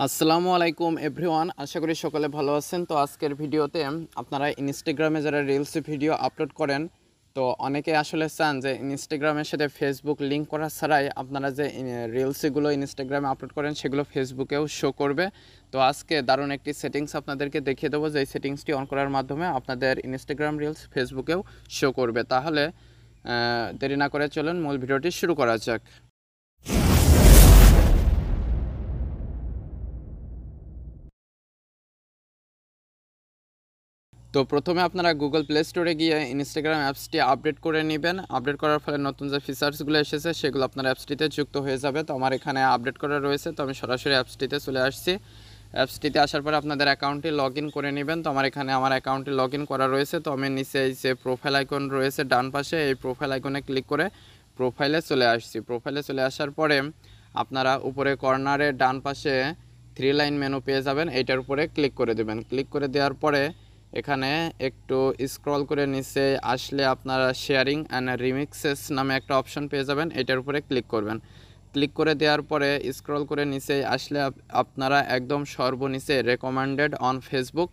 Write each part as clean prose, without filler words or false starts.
আসসালামু আলাইকুম এভরিওয়ান, আশা করি সকলে ভালো আছেন। তো আজকের ভিডিওতে আপনারা ইনস্টাগ্রামে যারা রিলস ভিডিও আপলোড করেন, তো অনেকে আসলে চান যে ইনস্টাগ্রামের সাথে ফেসবুক লিঙ্ক করা ছাড়াই আপনারা যে রিলসগুলো ইনস্টাগ্রামে আপলোড করেন সেগুলো ফেসবুকেও শো করবে। তো আজকে দারুণ একটি সেটিংস আপনাদেরকে দেখিয়ে দেবো, যে এই সেটিংসটি অন করার মাধ্যমে আপনাদের ইনস্টাগ্রাম রিলস ফেসবুকেও শো করবে। তাহলে দেরি না করে চলুন মূল ভিডিওটি শুরু করা যাক। তো প্রথমে আপনারা গুগল প্লে স্টোরে গিয়ে ইনস্টাগ্রাম অ্যাপসটি আপডেট করে নেবেন। আপডেট করার ফলে নতুন যে ফিচার্সগুলো এসেছে সেগুলো আপনার অ্যাপসটিতে যুক্ত হয়ে যাবে। তো আমার এখানে আপডেট করা রয়েছে, তো আমি সরাসরি অ্যাপসটিতে চলে আসছি। অ্যাপসটিতে আসার পরে আপনাদের অ্যাকাউন্টটি লগ ইন করে নেবেন। তো আমার এখানে আমার অ্যাকাউন্টটি লগ ইন করা রয়েছে। তো আমি নিচে এই যে প্রোফাইল আইকন রয়েছে ডান পাশে, এই প্রোফাইল আইকনে ক্লিক করে প্রোফাইলে চলে আসছি। প্রোফাইলে চলে আসার পরে আপনারা উপরে কর্নারে ডান পাশে 3 লাইন মেনু পেয়ে যাবেন, এইটার উপরে ক্লিক করে দেবেন। ক্লিক করে দেওয়ার পরে এখানে একটু স্ক্রল করে নিচে আসলে আপনারা শেয়ারিং অ্যান্ড রিমিক্সেস নামে একটা অপশন পেয়ে যাবেন, এটার উপরে ক্লিক করবেন। ক্লিক করে দেওয়ার পরে স্ক্রল করে নিচে আসলে আপনারা একদম সর্বনিচে রেকমেন্ডেড অন ফেসবুক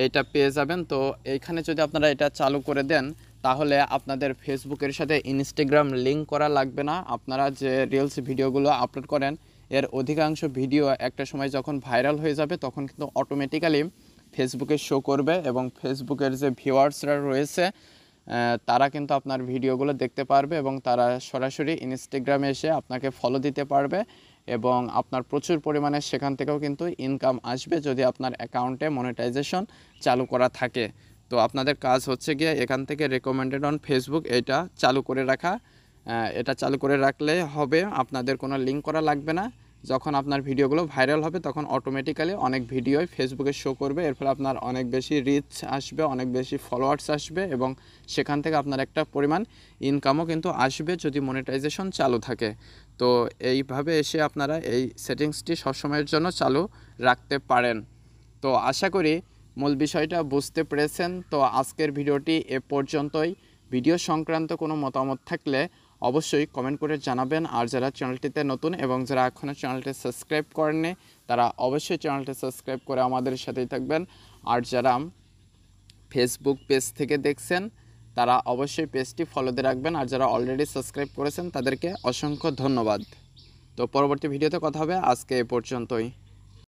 এটা পেয়ে যাবেন। তো এইখানে যদি আপনারা এটা চালু করে দেন তাহলে আপনাদের ফেসবুকের সাথে ইনস্টাগ্রাম লিঙ্ক করা লাগবে না। আপনারা যে রিলস ভিডিওগুলো আপলোড করেন এর অধিকাংশ ভিডিও একটা সময় যখন ভাইরাল হয়ে যাবে তখন কিন্তু অটোমেটিক্যালি ফেসবুকে শো করবে, এবং ফেসবুকের যে ভিউয়ার্সরা রয়েছে তারা কিন্তু আপনার ভিডিওগুলো দেখতে পারবে এবং তারা সরাসরি ইনস্টাগ্রামে এসে আপনাকে ফলো দিতে পারবে, এবং আপনার প্রচুর পরিমাণে সেখান থেকেও কিন্তু ইনকাম আসবে যদি আপনার অ্যাকাউন্টে মনিটাইজেশন চালু করা থাকে। তো আপনাদের কাজ হচ্ছে গিয়ে এখান থেকে রেকমেন্ডেড অন ফেসবুক এটা চালু করে রাখা। এটা চালু করে রাখলে হবে, আপনাদের কোনো লিঙ্ক করা লাগবে না। যখন আপনার ভিডিওগুলো ভাইরাল হবে তখন অটোমেটিক্যালি অনেক ভিডিওই ফেসবুকে শো করবে, এর ফলে আপনার অনেক বেশি রিচ আসবে, অনেক বেশি ফলোয়ার্স আসবে, এবং সেখান থেকে আপনার একটা পরিমাণ ইনকামও কিন্তু আসবে যদি মনিটাইজেশন চালু থাকে। তো এইভাবে এসে আপনারা এই সেটিংসটি সবসময়ের জন্য চালু রাখতে পারেন। তো আশা করি মূল বিষয়টা বুঝতে পেরেছেন। তো আজকের ভিডিওটি এ পর্যন্তই। ভিডিও সংক্রান্ত কোনো মতামত থাকলে অবশ্যই কমেন্ট করে জানাবেন। আর যারা চ্যানেলটিতে নতুন এবং যারা এখনও চ্যানেলটি সাবস্ক্রাইব করেননি তারা অবশ্যই চ্যানেলটি সাবস্ক্রাইব করে আমাদের সাথেই থাকবেন। আর যারা ফেসবুক পেজ থেকে দেখছেন তারা অবশ্যই পেজটি ফলো দিয়ে রাখবেন। আর যারা অলরেডি সাবস্ক্রাইব করেছেন তাদেরকে অসংখ্য ধন্যবাদ। তো পরবর্তী ভিডিওতে কথা হবে, আজকে এ পর্যন্তই।